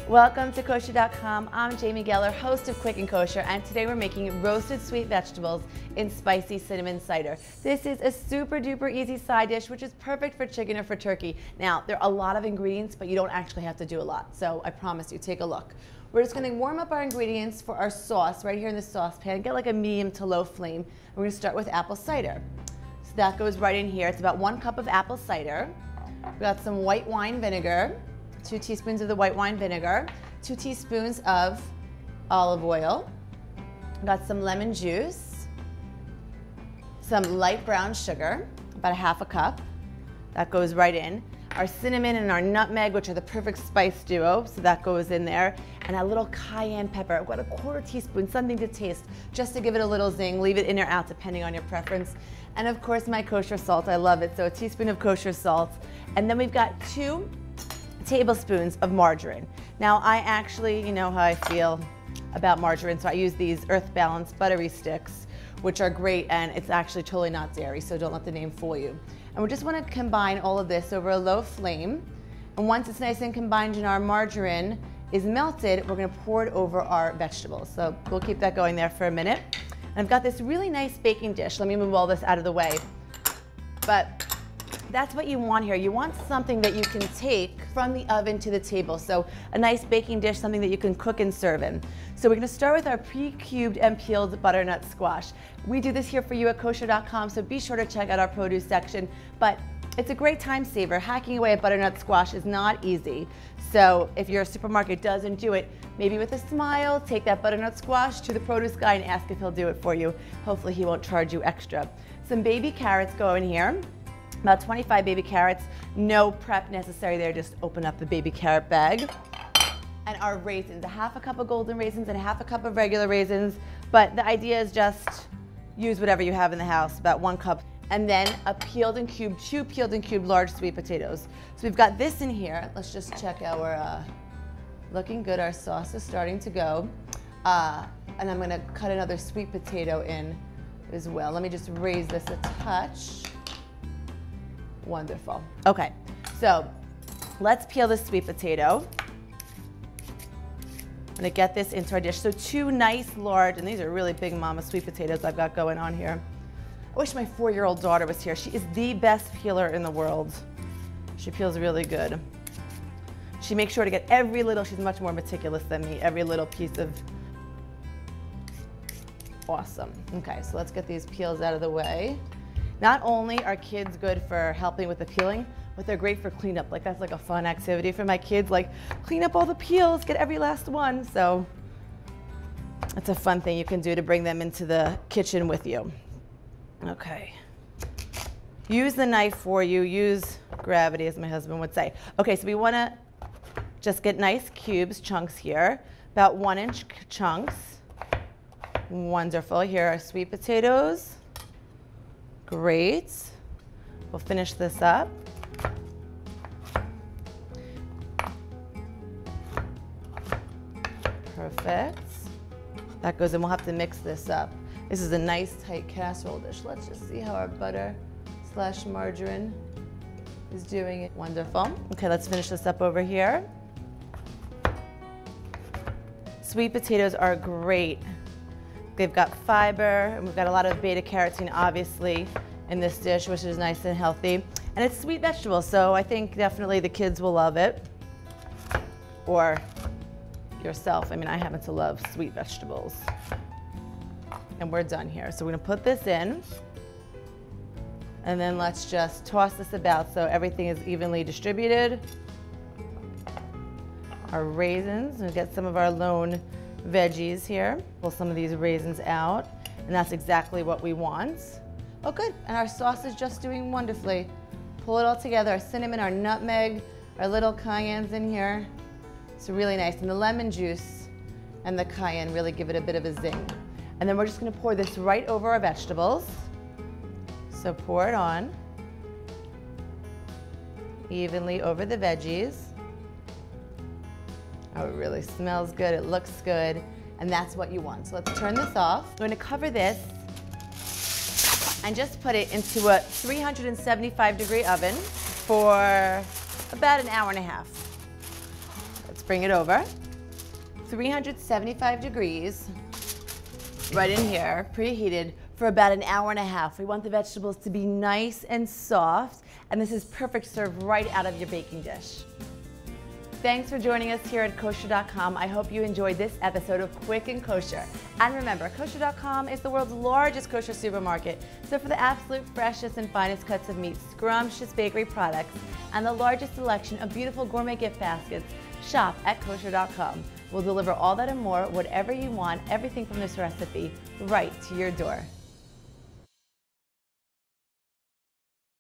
Welcome to kosher.com. I'm Jamie Geller, host of Quick and Kosher, and today we're making roasted sweet vegetables in spicy cinnamon cider. This is a super duper easy side dish, which is perfect for chicken or for turkey. Now, there are a lot of ingredients, but you don't actually have to do a lot. So I promise you, take a look. We're just gonna warm up our ingredients for our sauce right here in the saucepan. Get like a medium to low flame. We're gonna start with apple cider. So that goes right in here. It's about 1 cup of apple cider. We got some white wine vinegar, 2 teaspoons of the white wine vinegar, 2 teaspoons of olive oil. We got some lemon juice, some light brown sugar, about 1/2 cup. That goes right in. Our cinnamon and our nutmeg, which are the perfect spice duo, so that goes in there. And a little cayenne pepper. I've got 1/4 teaspoon, something to taste, just to give it a little zing. Leave it in or out, depending on your preference. And of course, my kosher salt, I love it. So a teaspoon of kosher salt. And then we've got 2 tablespoons of margarine. Now, I actually, you know how I feel about margarine, so I use these Earth Balance buttery sticks, which are great, and it's actually totally not dairy, so don't let the name fool you. And we just want to combine all of this over a low flame. And once it's nice and combined and our margarine is melted, we're going to pour it over our vegetables. So we'll keep that going there for a minute. And I've got this really nice baking dish. Let me move all this out of the way. But that's what you want here. You want something that you can take from the oven to the table. So a nice baking dish, something that you can cook and serve in. So we're gonna start with our pre-cubed and peeled butternut squash. We do this here for you at kosher.com, so be sure to check out our produce section. But it's a great time saver. Hacking away at butternut squash is not easy. So if your supermarket doesn't do it, maybe with a smile, take that butternut squash to the produce guy and ask if he'll do it for you. Hopefully he won't charge you extra. Some baby carrots go in here. About 25 baby carrots, no prep necessary there, just open up the baby carrot bag. And our raisins, 1/2 cup of golden raisins and 1/2 cup of regular raisins, but the idea is just use whatever you have in the house, about 1 cup. And then a peeled and cubed, 2 peeled and cubed large sweet potatoes. So we've got this in here. Let's just check our, looking good, our sauce is starting to go. And I'm gonna cut another sweet potato in as well. Let me just raise this a touch. Wonderful. Okay, so let's peel this sweet potato. I'm gonna get this into our dish. So 2 nice large, and these are really big mama sweet potatoes I've got going on here. I wish my 4-year-old daughter was here. She is the best peeler in the world. She peels really good. She makes sure to get every little, she's much more meticulous than me, every little piece of, awesome. Okay, so let's get these peels out of the way. Not only are kids good for helping with the peeling, but they're great for cleanup. Like that's like a fun activity for my kids, like clean up all the peels, get every last one. So it's a fun thing you can do to bring them into the kitchen with you. Okay. Use the knife for you, use gravity, as my husband would say. Okay, so we wanna just get nice cubes, chunks here, about 1-inch chunks. Wonderful, here are sweet potatoes. Great. We'll finish this up. Perfect. That goes in. We'll have to mix this up. This is a nice tight casserole dish. Let's just see how our butter / margarine is doing it. Wonderful. Okay, let's finish this up over here. Sweet potatoes are great. They've got fiber, and we've got a lot of beta carotene, obviously, in this dish, which is nice and healthy. And it's sweet vegetables, so I think definitely the kids will love it. Or yourself. I mean, I happen to love sweet vegetables. And we're done here. So we're gonna put this in, and then let's just toss this about so everything is evenly distributed. Our raisins, we'll get some of our lone veggies here. Pull some of these raisins out, and that's exactly what we want. Oh good, and our sauce is just doing wonderfully. Pull it all together, our cinnamon, our nutmeg, our little cayennes in here. It's really nice, and the lemon juice and the cayenne really give it a bit of a zing. And then we're just gonna pour this right over our vegetables. So pour it on evenly over the veggies. Oh, it really smells good, it looks good, and that's what you want. So let's turn this off. I'm gonna cover this and just put it into a 375-degree oven for about an hour and a half. Let's bring it over. 375 degrees, right in here, preheated for about an hour and a half. We want the vegetables to be nice and soft, and this is perfect served right out of your baking dish. Thanks for joining us here at kosher.com. I hope you enjoyed this episode of Quick and Kosher. And remember, kosher.com is the world's largest kosher supermarket. So for the absolute freshest and finest cuts of meat, scrumptious bakery products, and the largest selection of beautiful gourmet gift baskets, shop at kosher.com. We'll deliver all that and more, whatever you want, everything from this recipe, right to your door.